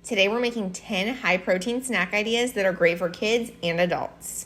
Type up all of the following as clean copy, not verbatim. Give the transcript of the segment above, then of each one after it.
Today we're making 10 high protein snack ideas that are great for kids and adults.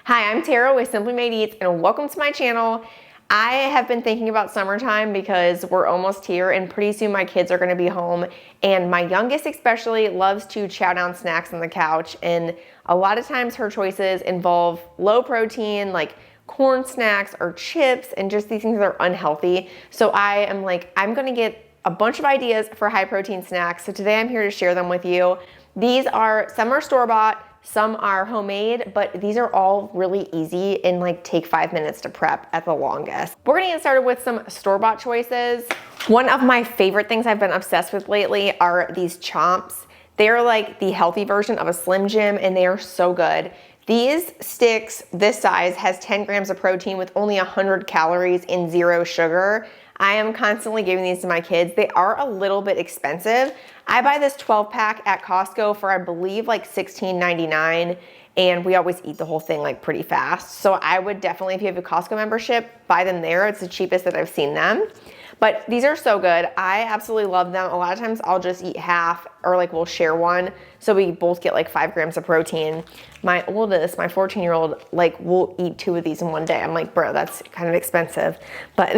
Hi, I'm Tara with Simply Made Eats and welcome to my channel. I have been thinking about summertime because we're almost here and pretty soon my kids are gonna be home, and my youngest especially loves to chow down snacks on the couch, and a lot of times her choices involve low protein like corn snacks or chips and just these things that are unhealthy. So I am like, I'm gonna get a bunch of ideas for high protein snacks. So today I'm here to share them with you. Some are store-bought, some are homemade, but these are all really easy and like take 5 minutes to prep at the longest. We're gonna get started with some store-bought choices. One of my favorite things I've been obsessed with lately are these chomps. They're like the healthy version of a Slim Jim and they are so good. These sticks, this size, has 10 grams of protein with only 100 calories and 0 sugar. I am constantly giving these to my kids. They are a little bit expensive. I buy this 12 pack at Costco for I believe like $16.99, and we always eat the whole thing like pretty fast. So I would definitely, if you have a Costco membership, buy them there. It's the cheapest that I've seen them. But these are so good. I absolutely love them. A lot of times I'll just eat half or like we'll share one. So we both get like 5 grams of protein. My oldest, my 14-year-old, like will eat 2 of these in one day. I'm like, bro, that's kind of expensive, but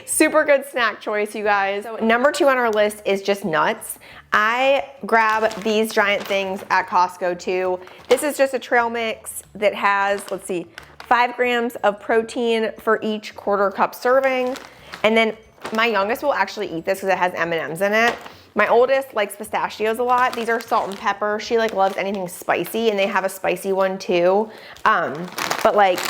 super good snack choice, you guys. So number 2 on our list is just nuts. I grab these giant things at Costco too. This is just a trail mix that has, 5 grams of protein for each 1/4 cup serving. And then my youngest will actually eat this because it has M&Ms in it. My oldest likes pistachios a lot. These are salt and pepper. She like loves anything spicy, and they have a spicy one too. But like,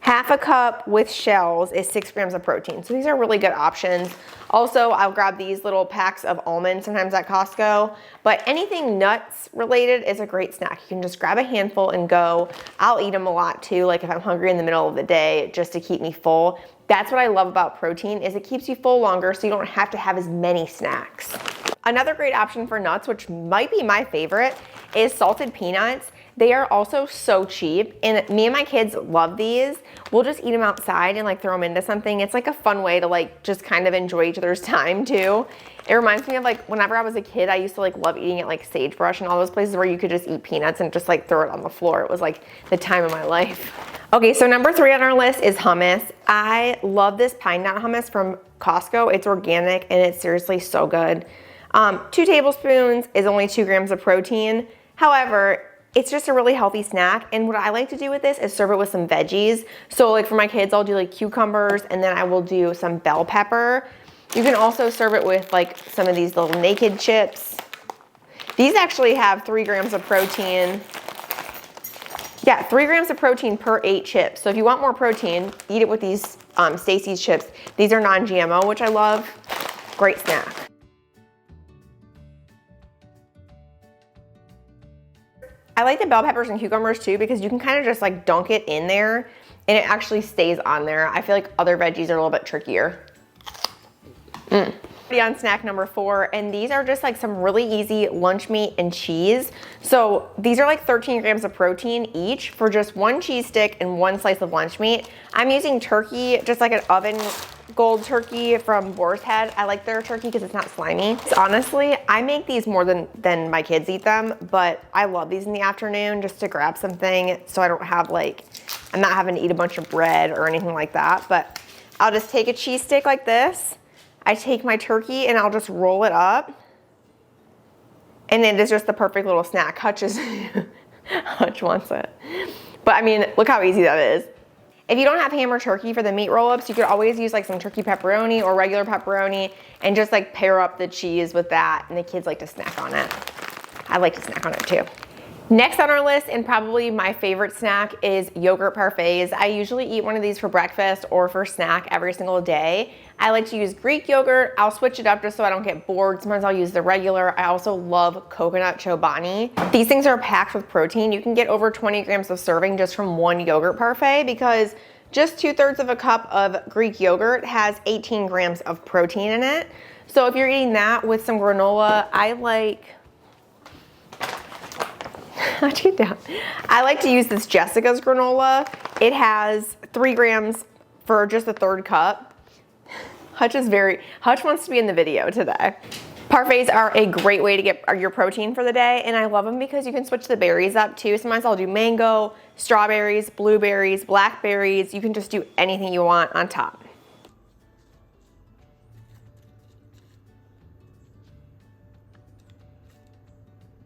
half a cup with shells is 6 grams of protein. So these are really good options. Also, I'll grab these little packs of almonds sometimes at Costco, but anything nuts related is a great snack. You can just grab a handful and go. I'll eat them a lot too, like if I'm hungry in the middle of the day, just to keep me full. That's what I love about protein, is it keeps you full longer so you don't have to have as many snacks. Another great option for nuts, which might be my favorite, is salted peanuts. They are also so cheap, and me and my kids love these. We'll just eat them outside and like throw them into something. It's like a fun way to like just kind of enjoy each other's time too. It reminds me of like whenever I was a kid, I used to like love eating at like Sagebrush and all those places where you could just eat peanuts and just like throw it on the floor. It was like the time of my life. Okay, so number 3 on our list is hummus. I love this pine nut hummus from Costco. It's organic and it's seriously so good. 2 tablespoons is only 2 grams of protein. However, it's just a really healthy snack, and what I like to do with this is serve it with some veggies. So like for my kids, I'll do like cucumbers, and then I will do some bell pepper. You can also serve it with like some of these little naked chips. These actually have 3 grams of protein. Yeah, 3 grams of protein per 8 chips. So if you want more protein, eat it with these Stacy's chips. These are non-GMO, which I love. Great snack. I like the bell peppers and cucumbers too because you can kind of just like dunk it in there and it actually stays on there. I feel like other veggies are a little bit trickier. On snack number 4, and these are just like some really easy lunch meat and cheese. So these are like 13 grams of protein each for just 1 cheese stick and 1 slice of lunch meat. I'm using turkey, just like an oven gold turkey from Boar's Head. I like their turkey because it's not slimy. So honestly, I make these more than my kids eat them, but I love these in the afternoon just to grab something so I don't have like, I'm not having to eat a bunch of bread or anything like that. But I'll just take a cheese stick like this. I take my turkey and I'll just roll it up. And it is just the perfect little snack. Hutch wants it. But I mean, look how easy that is. If you don't have ham or turkey for the meat roll-ups, you could always use like some turkey pepperoni or regular pepperoni and just like pair up the cheese with that, and the kids like to snack on it. I like to snack on it too. Next on our list, and probably my favorite snack, is yogurt parfaits. I usually eat one of these for breakfast or for snack every single day. I like to use Greek yogurt. I'll switch it up just so I don't get bored. Sometimes I'll use the regular. I also love coconut chobani. These things are packed with protein. You can get over 20 grams of serving just from 1 yogurt parfait because just 2/3 of a cup of Greek yogurt has 18 grams of protein in it. So if you're eating that with some granola, I like to use this Jessica's granola. It has 3 grams for just a 1/3 cup. Hutch wants to be in the video today. Parfaits are a great way to get your protein for the day, and I love them because you can switch the berries up too. Sometimes I'll do mango, strawberries, blueberries, blackberries. You can just do anything you want on top.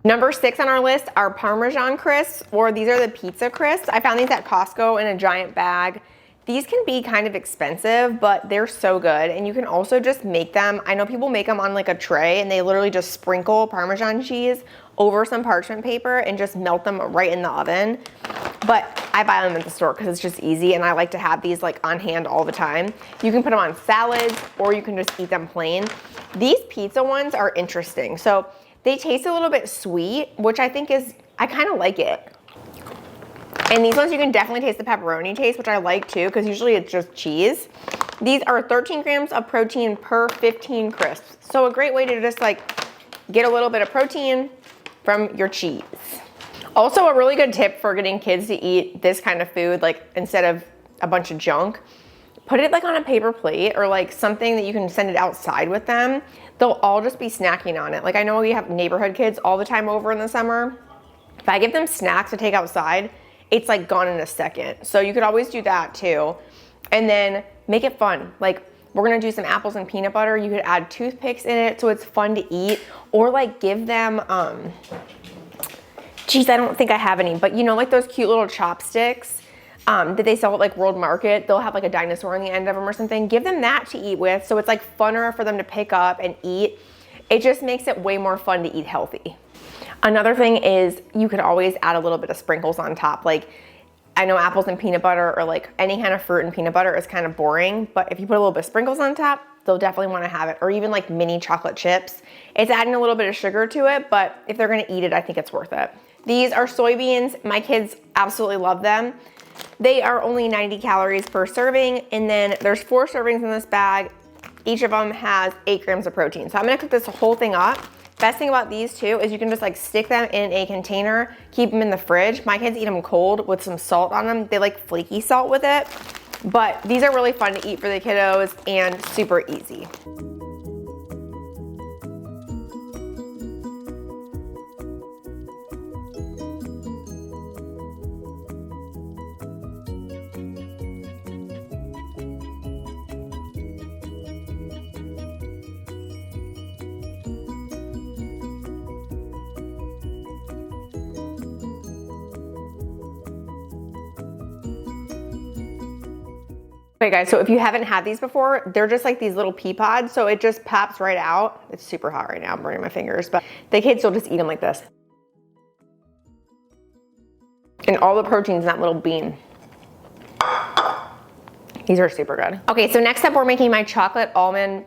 Number 6 on our list are Parmesan Crisps, or these are the pizza crisps. I found these at Costco in a giant bag. These can be kind of expensive, but they're so good. And you can also just make them. I know people make them on like a tray and they literally just sprinkle Parmesan cheese over some parchment paper and just melt them right in the oven. But I buy them at the store because it's just easy, and I like to have these like on hand all the time. You can put them on salads, or you can just eat them plain. These pizza ones are interesting. So they taste a little bit sweet, which I think I kind of like it. And these ones you can definitely taste the pepperoni taste, which I like too, because usually it's just cheese. These are 13 grams of protein per 15 crisps. So a great way to just like get a little bit of protein from your cheese. Also, a really good tip for getting kids to eat this kind of food, like instead of a bunch of junk, put it like on a paper plate or like something that you can send it outside with them. They'll all just be snacking on it. Like I know we have neighborhood kids all the time over in the summer. If I give them snacks to take outside, it's like gone in a second. So you could always do that too. And then make it fun. Like we're gonna do some apples and peanut butter. You could add toothpicks in it so it's fun to eat, or like give them, geez, I don't think I have any, but you know, like those cute little chopsticks that they sell at like World Market. They'll have like a dinosaur on the end of them or something. Give them that to eat with, so it's like funner for them to pick up and eat. It just makes it way more fun to eat healthy. Another thing is you could always add a little bit of sprinkles on top. Like I know apples and peanut butter, or like any kind of fruit and peanut butter is kind of boring, but if you put a little bit of sprinkles on top, they'll definitely want to have it. Or even like mini chocolate chips. It's adding a little bit of sugar to it, but if they're gonna eat it, I think it's worth it. These are soybeans. My kids absolutely love them. They are only 90 calories per serving, and then there's 4 servings in this bag. Each of them has 8 grams of protein. So I'm gonna cook this whole thing up. Best thing about these too is you can just like stick them in a container, keep them in the fridge. My kids eat them cold with some salt on them. They like flaky salt with it, but these are really fun to eat for the kiddos and super easy. Okay guys, so if you haven't had these before, they're just like these little pea pods, so it just pops right out. It's super hot right now, I'm burning my fingers, but the kids will just eat them like this. And all the protein's in that little bean. These are super good. Okay, so next up we're making my chocolate almond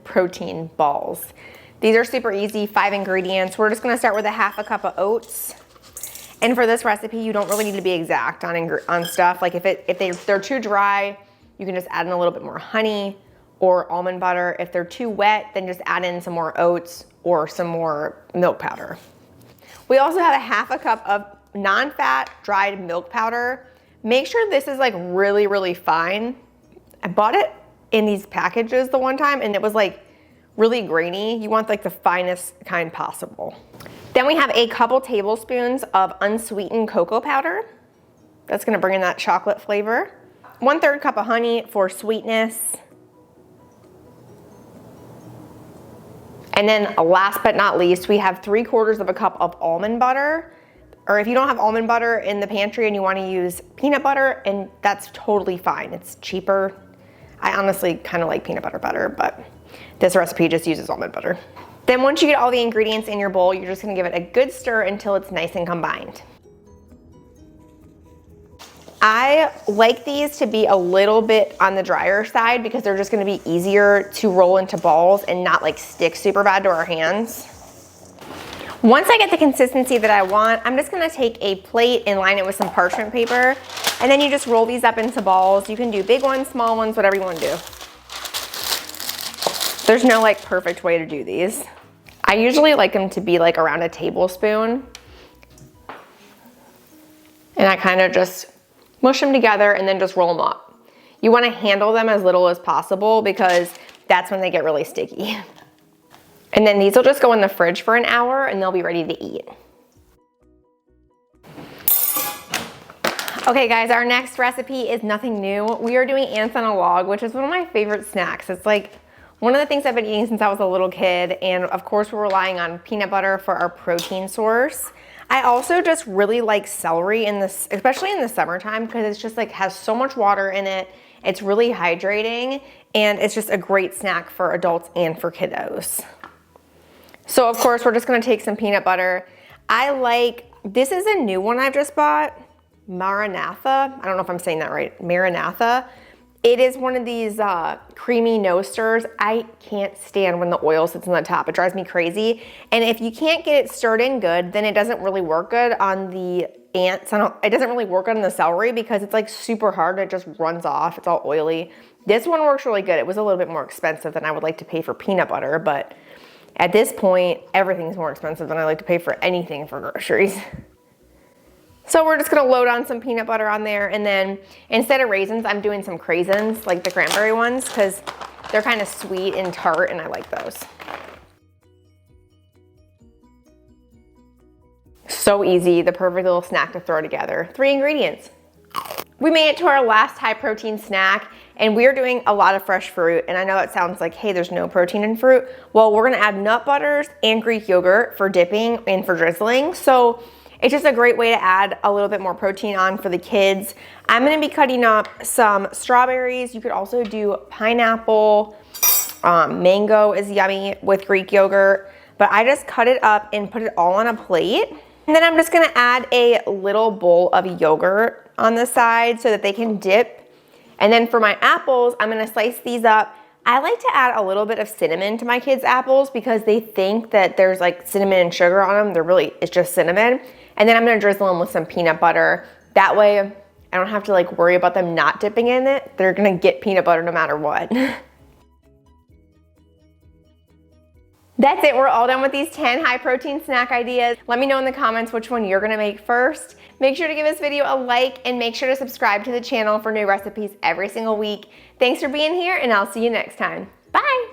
protein balls. These are super easy, 5 ingredients. We're just gonna start with a half a cup of oats. And for this recipe, you don't really need to be exact on stuff. Like if they're too dry, you can just add in a little bit more honey or almond butter. If they're too wet, then just add in some more oats or some more milk powder. We also have a half a cup of non-fat dried milk powder. Make sure this is like really, really fine. I bought it in these packages the one time and it was like really grainy. You want like the finest kind possible. Then we have a couple tablespoons of unsweetened cocoa powder. That's gonna bring in that chocolate flavor. 1/3 cup of honey for sweetness. And then last but not least, we have 3/4 of a cup of almond butter. Or if you don't have almond butter in the pantry and you wanna use peanut butter, and that's totally fine. It's cheaper. I honestly kind of like peanut butter better, but this recipe just uses almond butter. Then once you get all the ingredients in your bowl, you're just gonna give it a good stir until it's nice and combined. I like these to be a little bit on the drier side because they're just gonna be easier to roll into balls and not like stick super bad to our hands. Once I get the consistency that I want, I'm just gonna take a plate and line it with some parchment paper, and then you just roll these up into balls. You can do big ones, small ones, whatever you wanna do. There's no like perfect way to do these. I usually like them to be like around a tablespoon. And I kind of just mush them together and then just roll them up. You want to handle them as little as possible because that's when they get really sticky. And then these will just go in the fridge for an hour and they'll be ready to eat. Okay guys, our next recipe is nothing new. We are doing ants on a log, which is one of my favorite snacks. It's like one of the things I've been eating since I was a little kid, and of course we're relying on peanut butter for our protein source. I also just really like celery in this, especially in the summertime, because it's just like has so much water in it. It's really hydrating, and it's just a great snack for adults and for kiddos. So of course we're just gonna take some peanut butter. This is a new one I've just bought. Maranatha, I don't know if I'm saying that right, Maranatha. It is one of these creamy no stirs. I can't stand when the oil sits on the top. It drives me crazy. And if you can't get it stirred in good, then it doesn't really work good on the ants. It doesn't really work on the celery because it's like super hard and it just runs off. It's all oily. This one works really good. It was a little bit more expensive than I would like to pay for peanut butter, but at this point, everything's more expensive than I like to pay for anything for groceries. So we're just gonna load on some peanut butter on there, and then instead of raisins, I'm doing some craisins, like the cranberry ones, because they're kind of sweet and tart, and I like those. So easy, the perfect little snack to throw together. 3 ingredients. We made it to our last high protein snack, and we're doing a lot of fresh fruit. And I know it sounds like, hey, there's no protein in fruit. Well, we're gonna add nut butters and Greek yogurt for dipping and for drizzling. So it's just a great way to add a little bit more protein on for the kids. I'm gonna be cutting up some strawberries. You could also do pineapple. Mango is yummy with Greek yogurt, but I just cut it up and put it all on a plate. And then I'm just gonna add a little bowl of yogurt on the side so that they can dip. And then for my apples, I'm gonna slice these up. I like to add a little bit of cinnamon to my kids' apples because they think that there's like cinnamon and sugar on them. It's just cinnamon. And then I'm gonna drizzle them with some peanut butter. That way I don't have to like worry about them not dipping in it. They're gonna get peanut butter no matter what. That's it, we're all done with these 10 high protein snack ideas. Let me know in the comments which one you're gonna make first. Make sure to give this video a like and make sure to subscribe to the channel for new recipes every single week. Thanks for being here, and I'll see you next time. Bye.